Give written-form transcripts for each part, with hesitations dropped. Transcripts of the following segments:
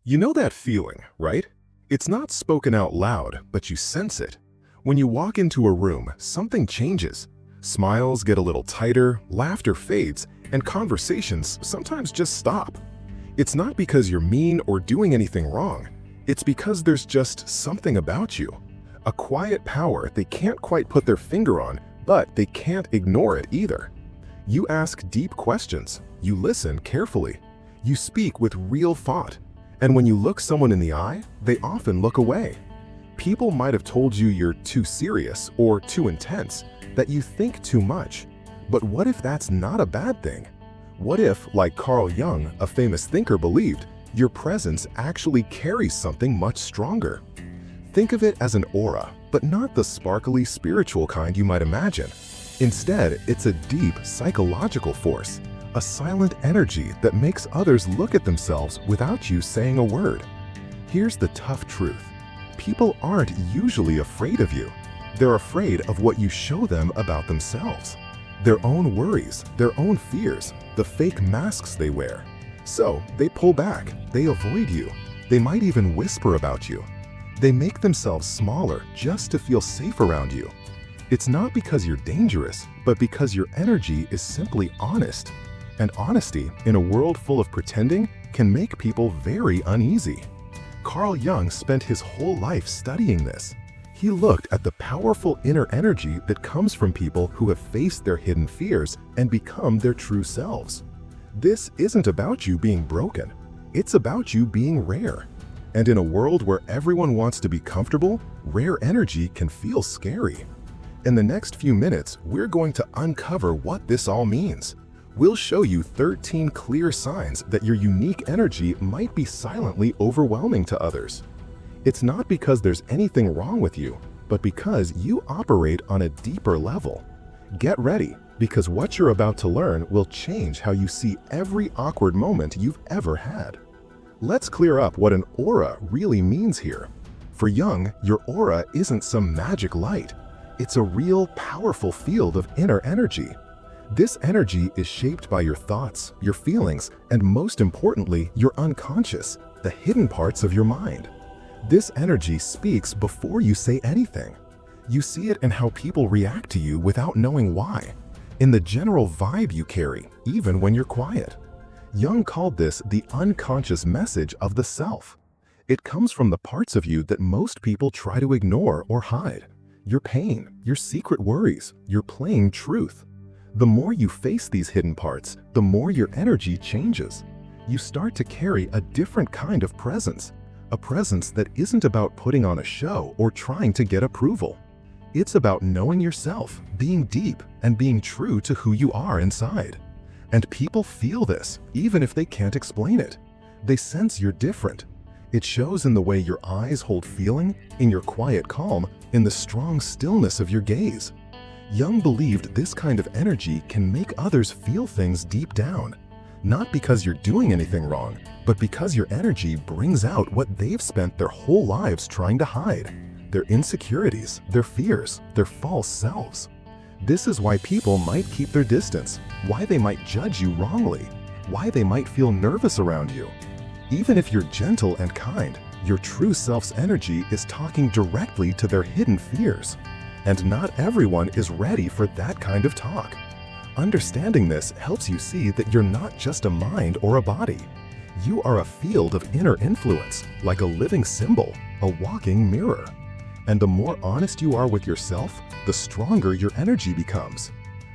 You know that feeling, right? It's not spoken out loud, but you sense it. When you walk into a room, something changes. Smiles get a little tighter, laughter fades, and conversations sometimes just stop. It's not because you're mean or doing anything wrong. It's because there's just something about you. A quiet power they can't quite put their finger on, but they can't ignore it either. You ask deep questions. You listen carefully. You speak with real thought. And when you look someone in the eye, they often look away. People might have told you you're too serious or too intense, that you think too much. But what if that's not a bad thing? What if, like Carl Jung, a famous thinker, believed, your presence actually carries something much stronger? Think of it as an aura, but not the sparkly spiritual kind you might imagine. Instead, it's a deep psychological force, a silent energy that makes others look at themselves without you saying a word. Here's the tough truth. People aren't usually afraid of you. They're afraid of what you show them about themselves. Their own worries, their own fears, the fake masks they wear. So they pull back, they avoid you. They might even whisper about you. They make themselves smaller just to feel safe around you. It's not because you're dangerous, but because your energy is simply honest. And honesty, in a world full of pretending, can make people very uneasy. Carl Jung spent his whole life studying this. He looked at the powerful inner energy that comes from people who have faced their hidden fears and become their true selves. This isn't about you being broken. It's about you being rare. And in a world where everyone wants to be comfortable, rare energy can feel scary. In the next few minutes, we're going to uncover what this all means. We'll show you 13 clear signs that your unique energy might be silently overwhelming to others. It's not because there's anything wrong with you, but because you operate on a deeper level. Get ready, because what you're about to learn will change how you see every awkward moment you've ever had. Let's clear up what an aura really means here. For Jung, your aura isn't some magic light. It's a real, powerful field of inner energy. This energy is shaped by your thoughts, your feelings, and most importantly, your unconscious, the hidden parts of your mind. This energy speaks before you say anything. You see it in how people react to you without knowing why, in the general vibe you carry, even when you're quiet. Jung called this the unconscious message of the self. It comes from the parts of you that most people try to ignore or hide. Your pain, your secret worries, your plain truth. The more you face these hidden parts, the more your energy changes. You start to carry a different kind of presence, a presence that isn't about putting on a show or trying to get approval. It's about knowing yourself, being deep, and being true to who you are inside. And people feel this, even if they can't explain it. They sense you're different. It shows in the way your eyes hold feeling, in your quiet calm, in the strong stillness of your gaze. Jung believed this kind of energy can make others feel things deep down, not because you're doing anything wrong, but because your energy brings out what they've spent their whole lives trying to hide, their insecurities, their fears, their false selves. This is why people might keep their distance, why they might judge you wrongly, why they might feel nervous around you. Even if you're gentle and kind, your true self's energy is talking directly to their hidden fears. And not everyone is ready for that kind of talk. Understanding this helps you see that you're not just a mind or a body. You are a field of inner influence, like a living symbol, a walking mirror. And the more honest you are with yourself, the stronger your energy becomes.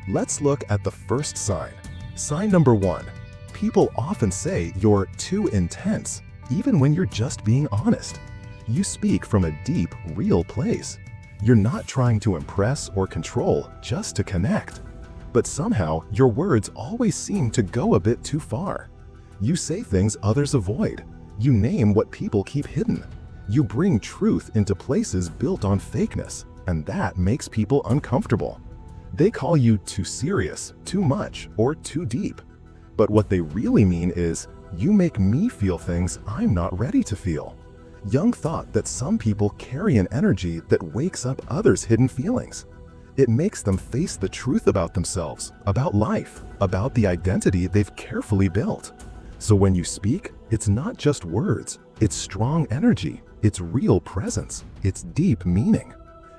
Let's look at the first sign. Sign number 1. People often say you're too intense, even when you're just being honest. You speak from a deep, real place. You're not trying to impress or control, just to connect. But somehow, your words always seem to go a bit too far. You say things others avoid. You name what people keep hidden. You bring truth into places built on fakeness, and that makes people uncomfortable. They call you too serious, too much, or too deep. But what they really mean is, you make me feel things I'm not ready to feel. Jung thought that some people carry an energy that wakes up others' hidden feelings. It makes them face the truth about themselves, about life, about the identity they've carefully built. So when you speak, it's not just words, It's strong energy, it's real presence, it's deep meaning.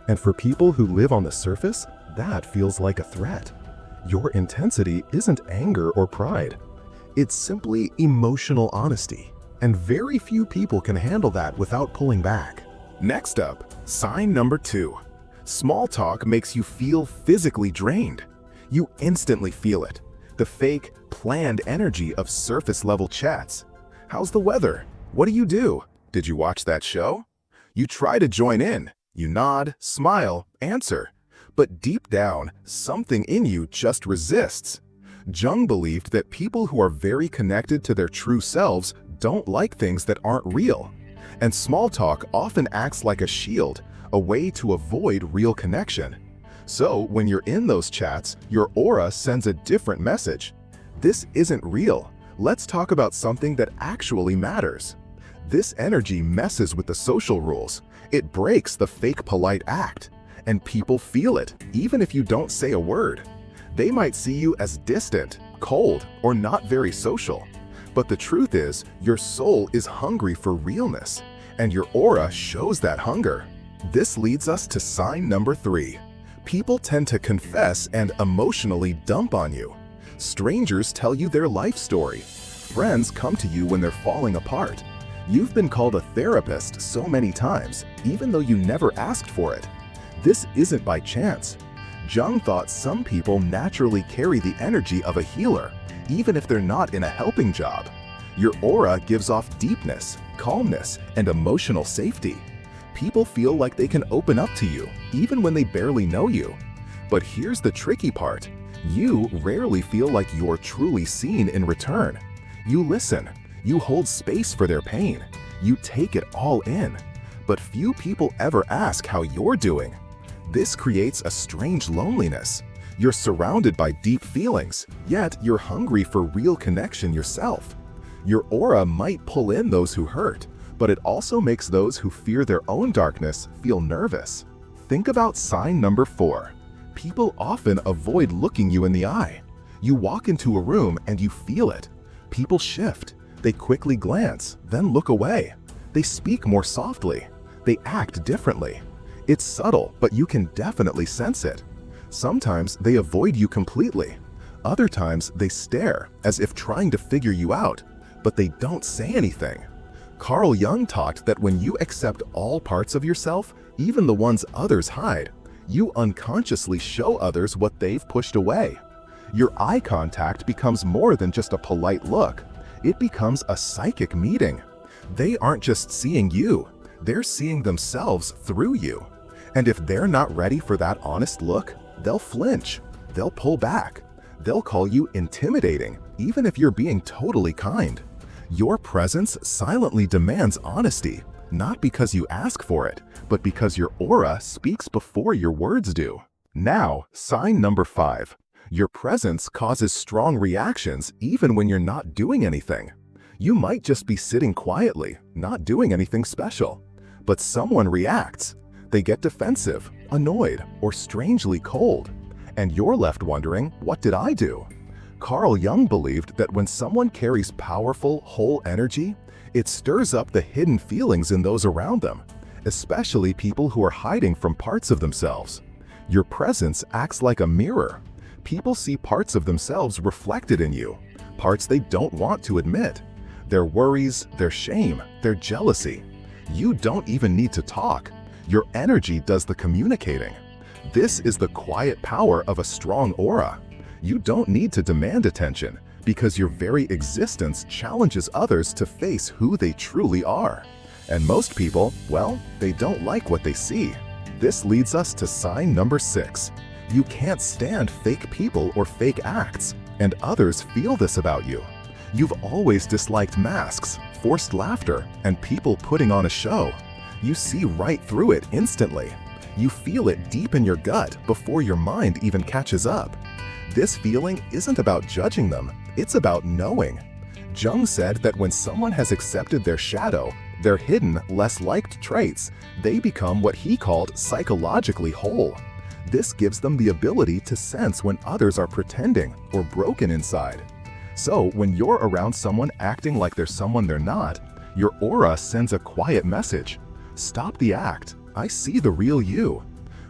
And for people who live on the surface, that feels like a threat. Your intensity isn't anger or pride. It's simply emotional honesty. And very few people can handle that without pulling back. Next up, sign number 2. Small talk makes you feel physically drained. You instantly feel it. The fake, planned energy of surface-level chats. How's the weather? What do? Did you watch that show? You try to join in. You nod, smile, answer. But deep down, something in you just resists. Jung believed that people who are very connected to their true selves don't like things that aren't real. And small talk often acts like a shield, a way to avoid real connection. So when you're in those chats, your aura sends a different message. This isn't real. Let's talk about something that actually matters. This energy messes with the social rules. It breaks the fake polite act. And people feel it, even if you don't say a word. They might see you as distant, cold, or not very social. But the truth is, your soul is hungry for realness, and your aura shows that hunger. This leads us to sign number 3. People tend to confess and emotionally dump on you. Strangers tell you their life story. Friends come to you when they're falling apart. You've been called a therapist so many times, even though you never asked for it. This isn't by chance. Jung thought some people naturally carry the energy of a healer, even if they're not in a helping job. Your aura gives off deepness, calmness, and emotional safety. People feel like they can open up to you, even when they barely know you. But here's the tricky part. You rarely feel like you're truly seen in return. You listen. You hold space for their pain. You take it all in. But few people ever ask how you're doing. This creates a strange loneliness. You're surrounded by deep feelings, yet you're hungry for real connection yourself. Your aura might pull in those who hurt, but it also makes those who fear their own darkness feel nervous. Think about sign number 4. People often avoid looking you in the eye. You walk into a room and you feel it. People shift. They quickly glance, then look away. They speak more softly. They act differently. It's subtle, but you can definitely sense it. Sometimes they avoid you completely. Other times they stare, as if trying to figure you out, but they don't say anything. Carl Jung taught that when you accept all parts of yourself, even the ones others hide, you unconsciously show others what they've pushed away. Your eye contact becomes more than just a polite look. It becomes a psychic meeting. They aren't just seeing you, they're seeing themselves through you. And if they're not ready for that honest look, they'll flinch, they'll pull back, they'll call you intimidating, even if you're being totally kind. Your presence silently demands honesty, not because you ask for it, but because your aura speaks before your words do. Now, sign number 5. Your presence causes strong reactions even when you're not doing anything. You might just be sitting quietly, not doing anything special. But someone reacts. They get defensive, annoyed, or strangely cold. And you're left wondering, what did I do? Carl Jung believed that when someone carries powerful, whole energy, it stirs up the hidden feelings in those around them, especially people who are hiding from parts of themselves. Your presence acts like a mirror. People see parts of themselves reflected in you, parts they don't want to admit. Their worries, their shame, their jealousy. You don't even need to talk. Your energy does the communicating. This is the quiet power of a strong aura. You don't need to demand attention because your very existence challenges others to face who they truly are. And most people, well, they don't like what they see. This leads us to sign number 6. You can't stand fake people or fake acts, and others feel this about you. You've always disliked masks, forced laughter, and people putting on a show. You see right through it instantly. You feel it deep in your gut before your mind even catches up. This feeling isn't about judging them, it's about knowing. Jung said that when someone has accepted their shadow, their hidden, less liked traits, they become what he called psychologically whole. This gives them the ability to sense when others are pretending or broken inside. So when you're around someone acting like they're someone they're not, Your aura sends a quiet message. Stop the act. I see the real you.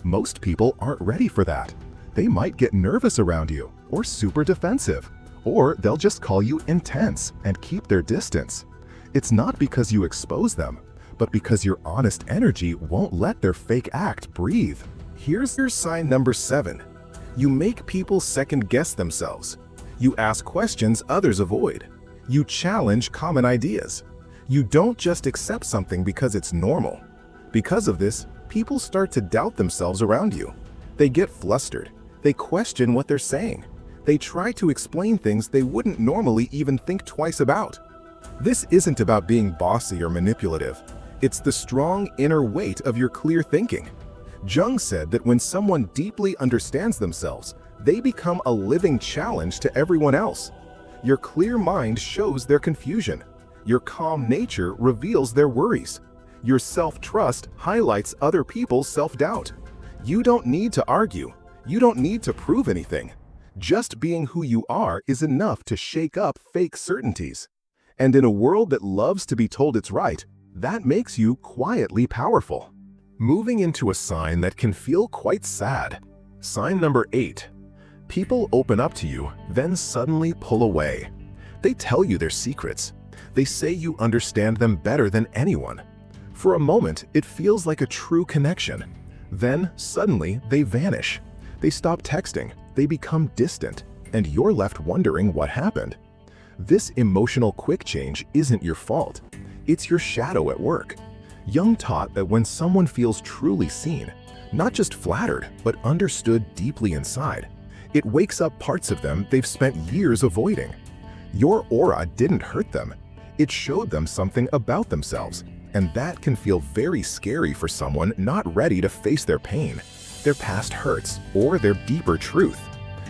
Most people aren't ready for that. They might get nervous around you, or super defensive, or they'll just call you intense and keep their distance. It's not because you expose them, but because your honest energy won't let their fake act breathe. Here's your sign number 7. You make people second-guess themselves. You ask questions others avoid. You challenge common ideas. You don't just accept something because it's normal. Because of this, people start to doubt themselves around you. They get flustered. They question what they're saying. They try to explain things they wouldn't normally even think twice about. This isn't about being bossy or manipulative. It's the strong inner weight of your clear thinking. Jung said that when someone deeply understands themselves, they become a living challenge to everyone else. Your clear mind shows their confusion. Your calm nature reveals their worries. Your self-trust highlights other people's self-doubt. You don't need to argue. You don't need to prove anything. Just being who you are is enough to shake up fake certainties. And in a world that loves to be told it's right, that makes you quietly powerful. Moving into a sign that can feel quite sad. Sign number 8. People open up to you, then suddenly pull away. They tell you their secrets. They say you understand them better than anyone. For a moment, it feels like a true connection. Then, suddenly, they vanish. They stop texting, they become distant, and you're left wondering what happened. This emotional quick change isn't your fault. It's your shadow at work. Jung taught that when someone feels truly seen, not just flattered, but understood deeply inside, it wakes up parts of them they've spent years avoiding. Your aura didn't hurt them. It showed them something about themselves, and that can feel very scary for someone not ready to face their pain, their past hurts, or their deeper truth.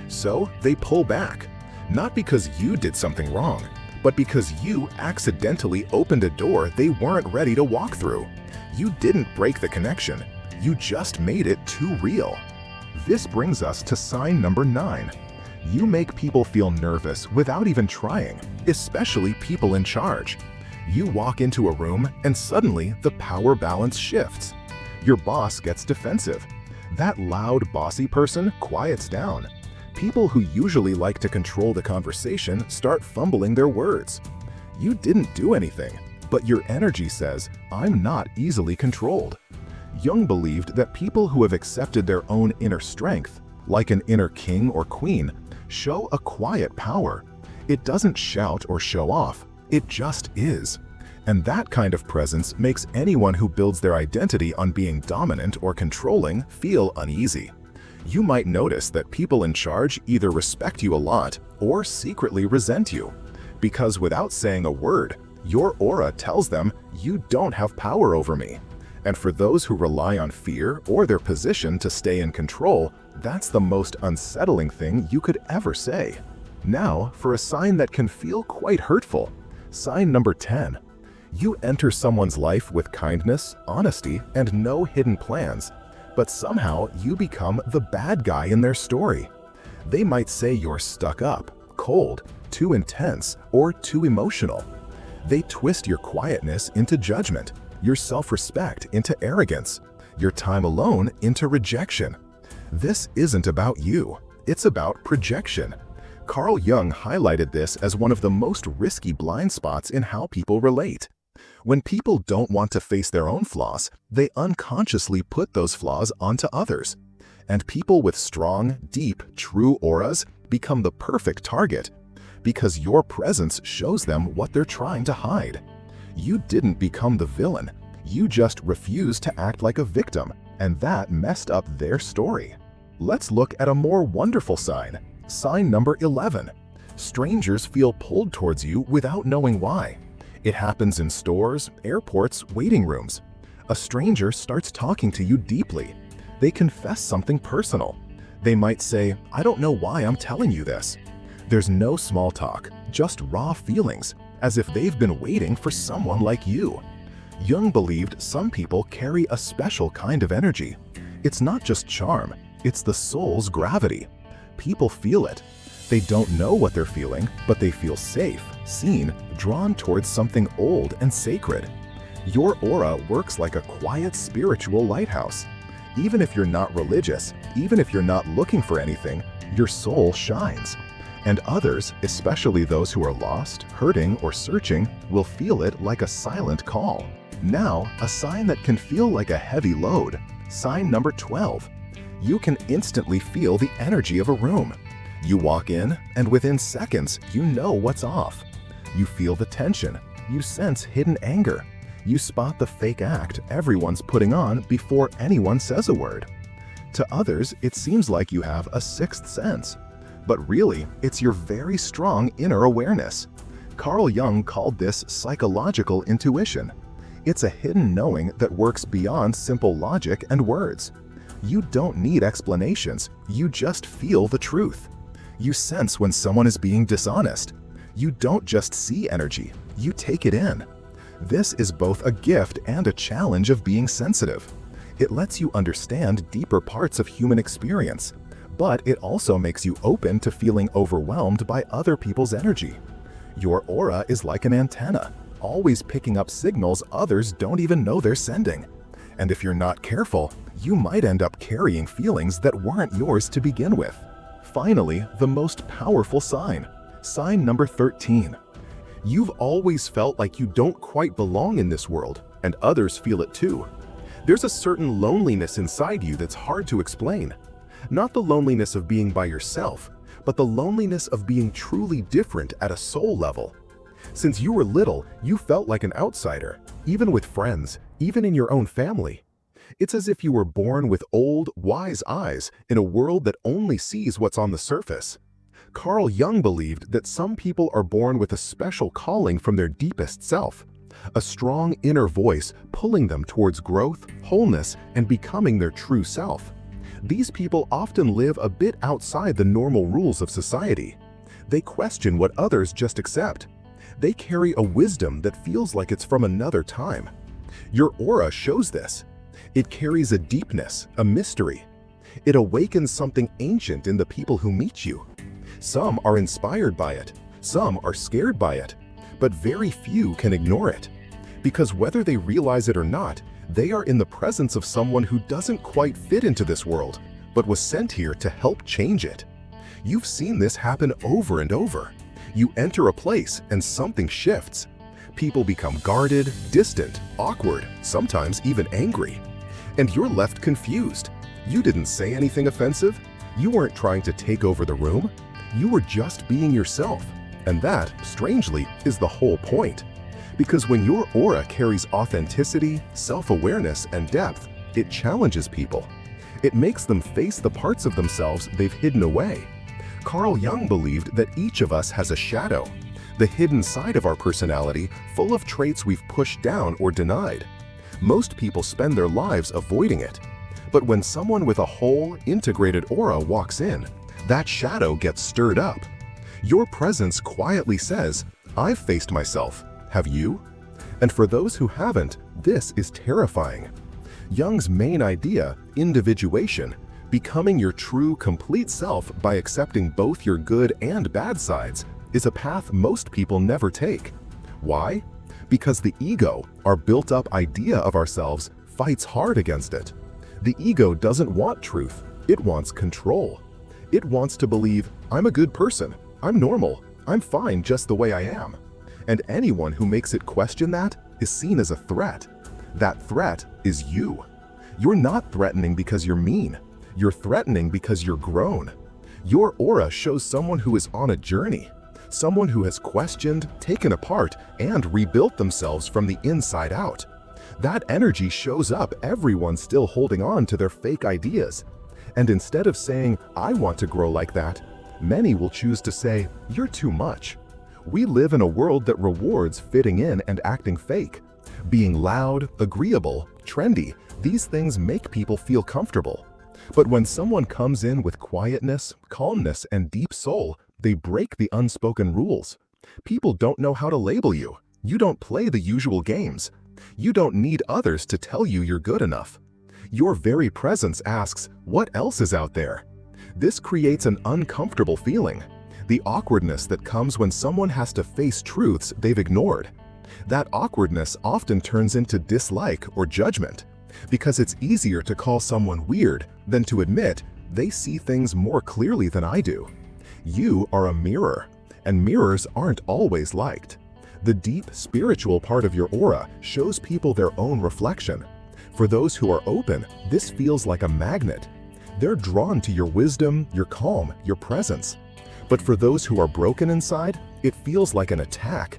So they pull back, not because you did something wrong, but because you accidentally opened a door they weren't ready to walk through. You didn't break the connection, you just made it too real. This brings us to sign number 9. You make people feel nervous without even trying, especially people in charge. You walk into a room and suddenly the power balance shifts. Your boss gets defensive. That loud, bossy person quiets down. People who usually like to control the conversation start fumbling their words. You didn't do anything, but your energy says, I'm not easily controlled. Jung believed that people who have accepted their own inner strength, like an inner king or queen, show a quiet power. It doesn't shout or show off, it just is. And that kind of presence makes anyone who builds their identity on being dominant or controlling feel uneasy. You might notice that people in charge either respect you a lot or secretly resent you. Because without saying a word, your aura tells them you don't have power over me. And for those who rely on fear or their position to stay in control, that's the most unsettling thing you could ever say. Now, for a sign that can feel quite hurtful. Sign number 10. You enter someone's life with kindness, honesty, and no hidden plans, but somehow you become the bad guy in their story. They might say you're stuck up, cold, too intense, or too emotional. They twist your quietness into judgment, your self-respect into arrogance, your time alone into rejection. This isn't about you, it's about projection. Carl Jung highlighted this as one of the most risky blind spots in how people relate. When people don't want to face their own flaws, they unconsciously put those flaws onto others. And people with strong, deep, true auras become the perfect target, because your presence shows them what they're trying to hide. You didn't become the villain, you just refused to act like a victim, and that messed up their story. Let's look at a more wonderful sign. Sign number 11. Strangers feel pulled towards you without knowing why. It happens in stores, airports, waiting rooms. A stranger starts talking to you deeply. They confess something personal. They might say, I don't know why I'm telling you this. There's no small talk, just raw feelings, as if they've been waiting for someone like you. Jung believed some people carry a special kind of energy. It's not just charm, it's the soul's gravity. People feel it. They don't know what they're feeling, but they feel safe, seen, drawn towards something old and sacred. Your aura works like a quiet spiritual lighthouse. Even if you're not religious, even if you're not looking for anything, your soul shines. And others, especially those who are lost, hurting, or searching, will feel it like a silent call. Now, a sign that can feel like a heavy load. Sign number 12. You can instantly feel the energy of a room. You walk in, and within seconds, you know what's off. You feel the tension. You sense hidden anger. You spot the fake act everyone's putting on before anyone says a word. To others, it seems like you have a sixth sense. But really, it's your very strong inner awareness. Carl Jung called this psychological intuition. It's a hidden knowing that works beyond simple logic and words. You don't need explanations, you just feel the truth. You sense when someone is being dishonest. You don't just see energy, you take it in. This is both a gift and a challenge of being sensitive. It lets you understand deeper parts of human experience, but it also makes you open to feeling overwhelmed by other people's energy. Your aura is like an antenna, always picking up signals others don't even know they're sending. And if you're not careful, you might end up carrying feelings that weren't yours to begin with. Finally, the most powerful sign. Sign number 13. You've always felt like you don't quite belong in this world, and others feel it too. There's a certain loneliness inside you that's hard to explain. Not the loneliness of being by yourself, but the loneliness of being truly different at a soul level. Since you were little, you felt like an outsider, even with friends, even in your own family. It's as if you were born with old, wise eyes in a world that only sees what's on the surface. Carl Jung believed that some people are born with a special calling from their deepest self, a strong inner voice pulling them towards growth, wholeness, and becoming their true self. These people often live a bit outside the normal rules of society. They question what others just accept. They carry a wisdom that feels like it's from another time. Your aura shows this. It carries a deepness, a mystery. It awakens something ancient in the people who meet you. Some are inspired by it, some are scared by it, but very few can ignore it. Because whether they realize it or not, they are in the presence of someone who doesn't quite fit into this world, but was sent here to help change it. You've seen this happen over and over. You enter a place and something shifts. People become guarded, distant, awkward, sometimes even angry. And you're left confused. You didn't say anything offensive. You weren't trying to take over the room. You were just being yourself. And that, strangely, is the whole point. Because when your aura carries authenticity, self-awareness, and depth, it challenges people. It makes them face the parts of themselves they've hidden away. Carl Jung believed that each of us has a shadow, the hidden side of our personality full of traits we've pushed down or denied. Most people spend their lives avoiding it. But when someone with a whole, integrated aura walks in, that shadow gets stirred up. Your presence quietly says, "I've faced myself. Have you?" And for those who haven't, this is terrifying. Jung's main idea, individuation, becoming your true, complete self by accepting both your good and bad sides, is a path most people never take. Why? Because the ego, our built-up idea of ourselves, fights hard against it. The ego doesn't want truth, it wants control. It wants to believe, "I'm a good person, I'm normal, I'm fine just the way I am." And anyone who makes it question that is seen as a threat. That threat is you. You're not threatening because you're mean. You're threatening because you're grown. Your aura shows someone who is on a journey, someone who has questioned, taken apart, and rebuilt themselves from the inside out. That energy shows up everyone still holding on to their fake ideas. And instead of saying, "I want to grow like that," many will choose to say, "You're too much." We live in a world that rewards fitting in and acting fake. Being loud, agreeable, trendy, these things make people feel comfortable. But when someone comes in with quietness, calmness, and deep soul, they break the unspoken rules. People don't know how to label you. You don't play the usual games. You don't need others to tell you you're good enough. Your very presence asks, "What else is out there?" This creates an uncomfortable feeling. The awkwardness that comes when someone has to face truths they've ignored. That awkwardness often turns into dislike or judgment, because it's easier to call someone weird than to admit they see things more clearly than I do. You are a mirror, and mirrors aren't always liked. The deep spiritual part of your aura shows people their own reflection. For those who are open, this feels like a magnet. They're drawn to your wisdom, your calm, your presence. But for those who are broken inside, it feels like an attack.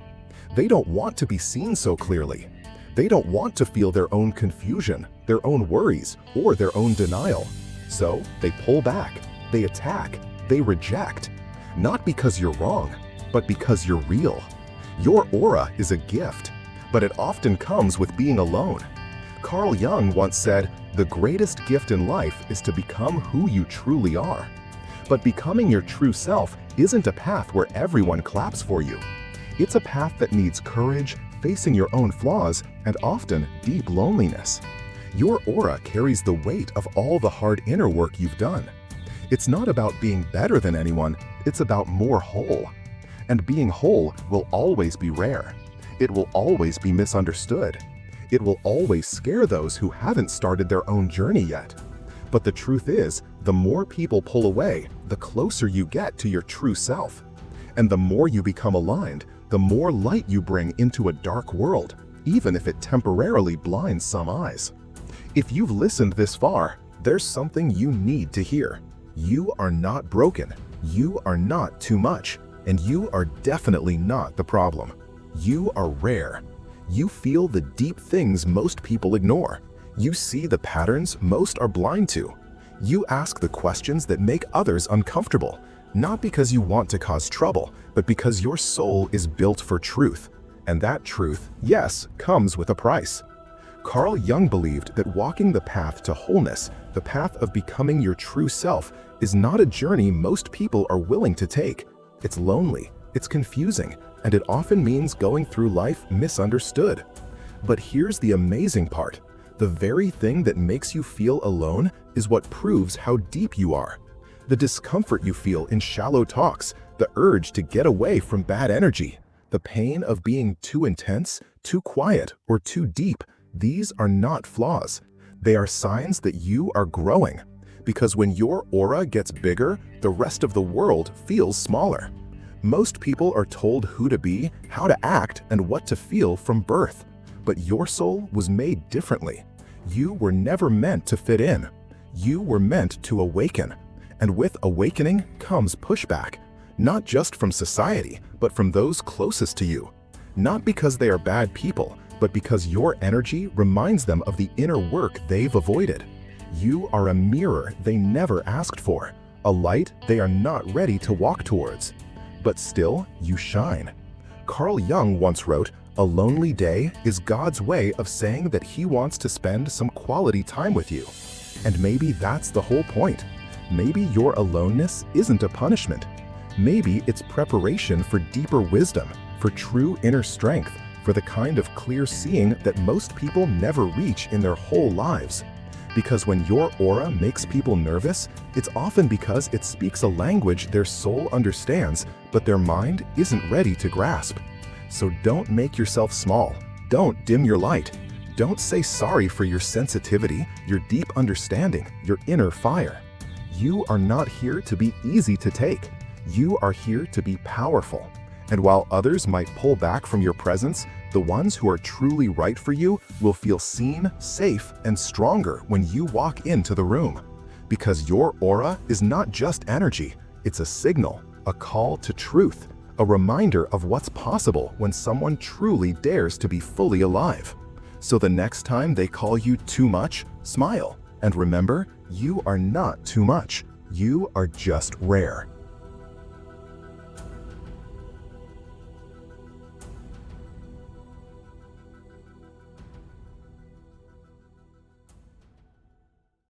They don't want to be seen so clearly. They don't want to feel their own confusion, their own worries, or their own denial. So they pull back, they attack, they reject. Not because you're wrong, but because you're real. Your aura is a gift, but it often comes with being alone. Carl Jung once said, "The greatest gift in life is to become who you truly are." But becoming your true self isn't a path where everyone claps for you. It's a path that needs courage, facing your own flaws, and often deep loneliness. Your aura carries the weight of all the hard inner work you've done. It's not about being better than anyone, it's about more whole. And being whole will always be rare. It will always be misunderstood. It will always scare those who haven't started their own journey yet. But the truth is, the more people pull away, the closer you get to your true self. And the more you become aligned, the more light you bring into a dark world, even if it temporarily blinds some eyes. If you've listened this far, there's something you need to hear. You are not broken. You are not too much. And you are definitely not the problem. You are rare. You feel the deep things most people ignore. You see the patterns most are blind to. You ask the questions that make others uncomfortable, not because you want to cause trouble, but because your soul is built for truth. And that truth, yes, comes with a price. Carl Jung believed that walking the path to wholeness, the path of becoming your true self, is not a journey most people are willing to take. It's lonely, it's confusing, and it often means going through life misunderstood. But here's the amazing part. The very thing that makes you feel alone is what proves how deep you are. The discomfort you feel in shallow talks, the urge to get away from bad energy, the pain of being too intense, too quiet, or too deep, these are not flaws. They are signs that you are growing. Because when your aura gets bigger, the rest of the world feels smaller. Most people are told who to be, how to act, and what to feel from birth. But your soul was made differently. You were never meant to fit in. You were meant to awaken. And with awakening comes pushback, not just from society, but from those closest to you. Not because they are bad people, but because your energy reminds them of the inner work they've avoided. You are a mirror they never asked for, a light they are not ready to walk towards. But still, you shine. Carl Jung once wrote, "A lonely day is God's way of saying that He wants to spend some quality time with you." And maybe that's the whole point. Maybe your aloneness isn't a punishment. Maybe it's preparation for deeper wisdom, for true inner strength, for the kind of clear seeing that most people never reach in their whole lives. Because when your aura makes people nervous, it's often because it speaks a language their soul understands, but their mind isn't ready to grasp. So don't make yourself small. Don't dim your light. Don't say sorry for your sensitivity, your deep understanding, your inner fire. You are not here to be easy to take. You are here to be powerful. And while others might pull back from your presence, the ones who are truly right for you will feel seen, safe, and stronger when you walk into the room. Because your aura is not just energy, it's a signal, a call to truth, a reminder of what's possible when someone truly dares to be fully alive. So the next time they call you too much, smile. And remember, you are not too much. You are just rare.